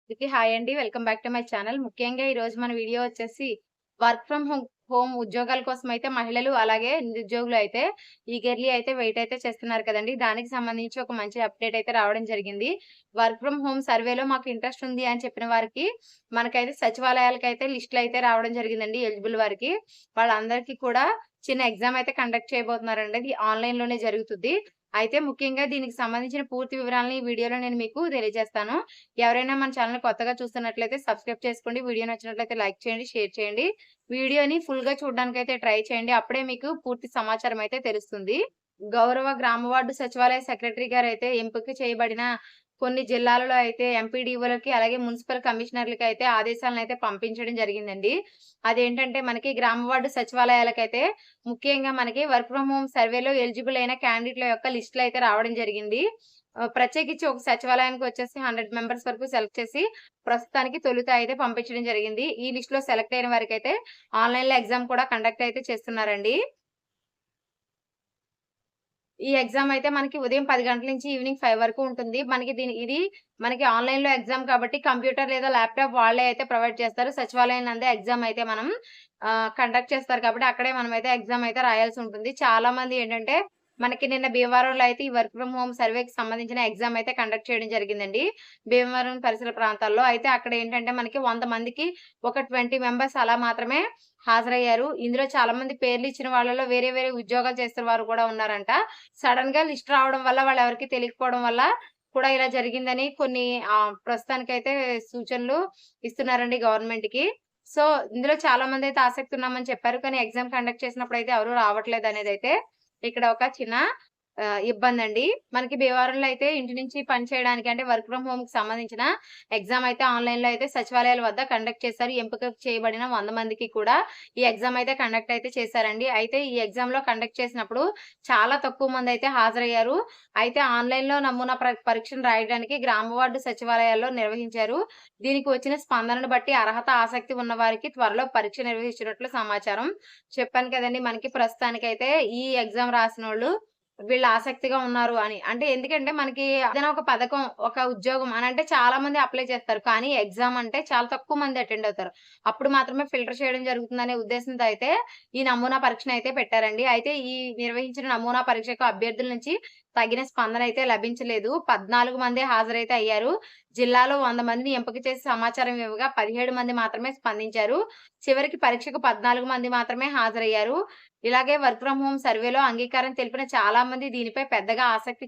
అందరికీ హాయ్ అండి. Welcome back to my channel. ముఖ్యంగా ఈరోజు మన వీడియో వచ్చేసి వర్క్ ఫ్రమ్ హోమ్ ఉద్యోగాల కోసం అయితే మహిళలు అలాగే నిరుద్యోగులు అయితే ఈగర్లీ అయితే వెయిట్ అయితే చేస్తున్నారు కదండీ! దానికి సంబంధించి ఒక మంచి అప్డేట్ అయితే రావడం జరిగింది. వర్క్ ఫ్రమ్ హోమ్ సర్వేలో మాకు ఇంట్రెస్ట్ ఉంది అని చెప్పిన వారికి మనకైతే సచివాలయాలకైతే లిస్టులు అయితే రావడం జరిగిందండి ఎలిజిబుల్ వారికి. వాళ్ళందరికీ కూడా చిన్న ఎగ్జామ్ అయితే కండక్ట్ చేయబోతున్నారండి. అది ఆన్‌లైన్‌లోనే జరుగుతుంది. అయితే ముఖ్యంగా దీనికి సంబంధించిన పూర్తి వివరాలను ఈ వీడియోలో నేను మీకు తెలియజేస్తాను. ఎవరైనా మన ఛానెల్ కొత్తగా చూస్తున్నట్లయితే సబ్స్క్రైబ్ చేసుకోండి. వీడియో నచ్చినట్లయితే లైక్ చేయండి, షేర్ చేయండి. వీడియోని ఫుల్‌గా చూడడానికైతే ట్రై చేయండి. అప్పుడే మీకు పూర్తి సమాచారం అయితే తెలుస్తుంది. గౌరవ గ్రామ వార్డు సచివాలయ సెక్రటరీ గారైతే ఎంపిక చేయబడిన కొన్ని జిల్లాలలో అయితే ఎంపీడీఓలకి అలాగే మున్సిపల్ కమిషనర్‌లకి అయితే ఆదేశాలనైతే పంపించడం జరిగిందండి. అదేంటంటే మనకి గ్రామ వార్డు సచివాలయాలకైతే ముఖ్యంగా మనకి వర్క్ ఫ్రమ్ హోమ్ సర్వేలో ఎలిజిబుల్ అయిన క్యాండిడేట్‌ల యొక్క లిస్టులయితే రావడం జరిగింది. ప్రత్యేకించి ఒక సచివాలయానికి వచ్చేసి 100 మెంబర్స్ వరకు సెలెక్ట్ చేసి ప్రస్తుతానికి తొలుత అయితే పంపించడం జరిగింది. ఈ లిస్ట్‌లో సెలెక్ట్ అయిన వారికైతే ఆన్‌లైన్‌లో ఎగ్జామ్ కూడా కండక్ట్ అయితే చేస్తున్నారండి. ఈ ఎగ్జామ్ అయితే మనకి ఉదయం 10 గంటల నుంచి ఈవినింగ్ 5 వరకు ఉంటుంది. ఇది మనకి ఆన్‌లైన్‌లో ఎగ్జామ్ కాబట్టి కంప్యూటర్ లేదా ల్యాప్‌టాప్ వాళ్ళే అయితే ప్రొవైడ్ చేస్తారు. సచివాలయం నందే ఎగ్జామ్ అయితే మనం కండక్ట్ చేస్తారు కాబట్టి అక్కడే మనమైతే ఎగ్జామ్ అయితే రాయాల్సి ఉంటుంది. చాలామంది ఏంటంటే మనకి నిన్న భీమవరంలో అయితే ఈ వర్క్ ఫ్రమ్ హోమ్ సర్వేకి సంబంధించిన ఎగ్జామ్ అయితే కండక్ట్ చేయడం జరిగిందండి. భీమవరం పరిసర ప్రాంతాల్లో. అయితే అక్కడ ఏంటంటే మనకి 100 మందికి ఒక 20 మెంబర్స్ అలా మాత్రమే హాజరయ్యారు. ఇందులో చాలా మంది పేర్లు ఇచ్చిన వాళ్ళలో వేరే వేరే ఉద్యోగాలు చేస్తున్న వారు కూడా ఉన్నారంట. సడెన్‌గా లిస్ట్ రావడం వల్ల వాళ్ళెవరికీ తెలియకపోవడం వల్ల కూడా ఇలా జరిగిందని కొన్ని ప్రస్తుతానికైతే సూచనలు ఇస్తున్నారండి గవర్నమెంట్‌కి. సో, ఇందులో చాలా మందైతే ఆసక్తి ఉన్నామని చెప్పారు. కానీ ఎగ్జామ్ కండక్ట్ చేసినప్పుడైతే ఎవరు రావట్లేదనేదైతే ఇక్కడ ఒక చిన్న ఇబ్బందండి. మనకి భీమవరంలో అయితే ఇంటి నుంచి పని చేయడానికి అంటే వర్క్ ఫ్రమ్ హోమ్‌కి సంబంధించిన ఎగ్జామ్ అయితే ఆన్‌లైన్‌లో అయితే సచివాలయాల వద్ద కండక్ట్ చేశారు. ఎంపిక చేయబడిన 100 మందికి కూడా ఈ ఎగ్జామ్ అయితే కండక్ట్ అయితే చేశారండి. అయితే ఈ ఎగ్జామ్‌లో కండక్ట్ చేసినప్పుడు చాలా తక్కువ మందైతే హాజరయ్యారు. అయితే ఆన్‌లైన్‌లో నమూనా పరీక్షను రాయడానికి గ్రామ వార్డు సచివాలయాల్లో నిర్వహించారు. దీనికి వచ్చిన స్పందనను బట్టి అర్హత, ఆసక్తి ఉన్న వారికి త్వరలో పరీక్ష నిర్వహించినట్లు సమాచారం. చెప్పాను కదండీ! మనకి ప్రస్తుతానికైతే ఈ ఎగ్జామ్ రాసినోళ్ళు వీళ్ళు ఆసక్తిగా ఉన్నారు అని. అంటే ఎందుకంటే మనకి ఏదైనా ఒక పథకం, ఒక ఉద్యోగం అనంటే చాలా మంది అప్లై చేస్తారు. కానీ ఎగ్జామ్ అంటే చాలా తక్కువ మంది అటెండ్ అవుతారు. అప్పుడు మాత్రమే ఫిల్టర్ చేయడం జరుగుతుందనే ఉద్దేశంతో అయితే ఈ నమూనా పరీక్షనైతే పెట్టారండి. అయితే ఈ నిర్వహించిన నమూనా పరీక్షకు అభ్యర్థుల నుంచి తగిన స్పందన అయితే లభించలేదు. 14 మందే హాజరైతే అయ్యారు. జిల్లాలో 100 మందిని ఎంపిక చేసి సమాచారం ఇవ్వగా 17 మంది మాత్రమే స్పందించారు. చివరికి పరీక్షకు 14 మంది మాత్రమే హాజరయ్యారు. ఇలాగే వర్క్ ఫ్రమ్ హోమ్ సర్వేలో అంగీకారం తెలిపిన చాలా మంది దీనిపై పెద్దగా ఆసక్తి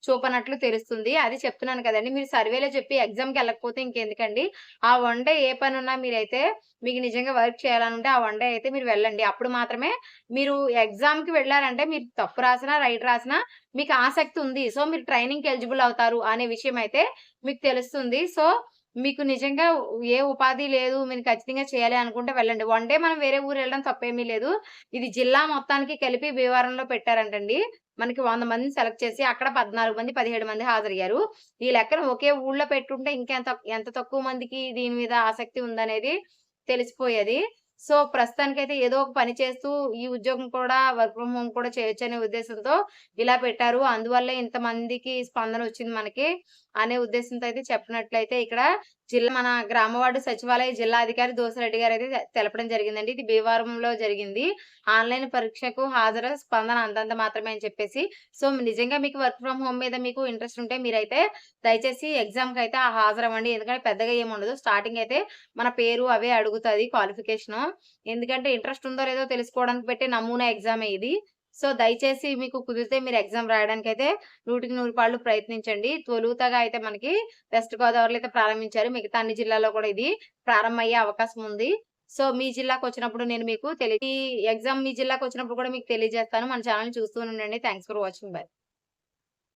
చూపనట్లు తెలుస్తుంది. అది చెప్తున్నాను కదండీ! మీరు సర్వేలో చెప్పి ఎగ్జామ్‌కెళ్ళకపోతే ఇంకెందుకండి? ఆ వన్ డే ఏ పనున్నా మీరైతే మీకు నిజంగా వర్క్ చేయాలనుంటే ఆ వన్ డే అయితే మీరు వెళ్ళండి. అప్పుడు మాత్రమే మీరు ఎగ్జామ్‌కి వెళ్లారంటే మీరు తప్పు రాసినా, రైట్ రాసినా మీకు ఆసక్తి ఉంది. సో, మీరు ట్రైనింగ్‌కి ఎలిజిబుల్ అవుతారు అనే విషయం అయితే మీకు తెలుస్తుంది. సో, మీకు నిజంగా ఏ ఉపాధి లేదు. మీరు ఖచ్చితంగా చేయాలి అనుకుంటే వెళ్ళండి. వన్ డే మనం వేరే ఊరు వెళ్ళడం తప్పేమీ లేదు. ఇది జిల్లా మొత్తానికి కలిపి భీమవరంలో పెట్టారంటండి. మనకి 100 మందిని సెలెక్ట్ చేసి అక్కడ 14 మంది, 17 మంది హాజరయ్యారు. ఈ లెక్కన ఒకే ఊళ్ళో పెట్టుంటే ఎంత తక్కువ మందికి దీని మీద ఆసక్తి ఉందనేది తెలిసిపోయేది. సో, ప్రస్తుతానికైతే ఏదో ఒక పని చేస్తూ ఈ ఉద్యోగం కూడా వర్క్ ఫ్రమ్ హోమ్ కూడా చేయొచ్చనే ఉద్దేశంతో ఇలా పెట్టారు. అందువల్లే ఇంతమందికి స్పందనొచ్చింది మనకి అనే ఉద్దేశంతో అయితే చెప్పినట్లయితే ఇక్కడ మన గ్రామ వార్డు సచివాలయ జిల్లా అధికారి దోసిరెడ్డి గారైతే తెలపడం జరిగిందండి. ఇది భీమవరంలో జరిగింది. ఆన్‌లైన్ పరీక్షకు హాజరు స్పందన అంతంత మాత్రమే అని చెప్పేసి. సో, నిజంగా మీకు వర్క్ ఫ్రమ్ హోమ్ మీద మీకు ఇంట్రెస్ట్ ఉంటే మీరైతే దయచేసి ఎగ్జామ్‌కైతే హాజరవ్వండి. ఎందుకంటే పెద్దగా ఏముండదు. స్టార్టింగ్ అయితే మన పేరు అవే అడుగుతది క్వాలిఫికేషను. ఎందుకంటే ఇంట్రెస్ట్ ఉందో లేదో తెలుసుకోవడానికి పెట్టే నమూనా ఎగ్జామే ఇది. సో, దయచేసి మీకు కుదిరితే మీరు ఎగ్జామ్ రాయడానికైతే 100కి 100 పాళ్ళు ప్రయత్నించండి. తొలుతగా అయితే మనకి వెస్ట్ గోదావరిలో అయితే ప్రారంభించారు. మిగతా అన్ని జిల్లాల్లో కూడా ఇది ప్రారంభమయ్యే అవకాశం ఉంది. సో, మీ జిల్లాకొచ్చినప్పుడు నేను మీకు ఈ ఎగ్జామ్ మీ జిల్లాకొచ్చినప్పుడు కూడా మీకు తెలియజేస్తాను. మన ఛానెల్‌ని చూస్తూ ఉండండి. Thanks for watching. బై.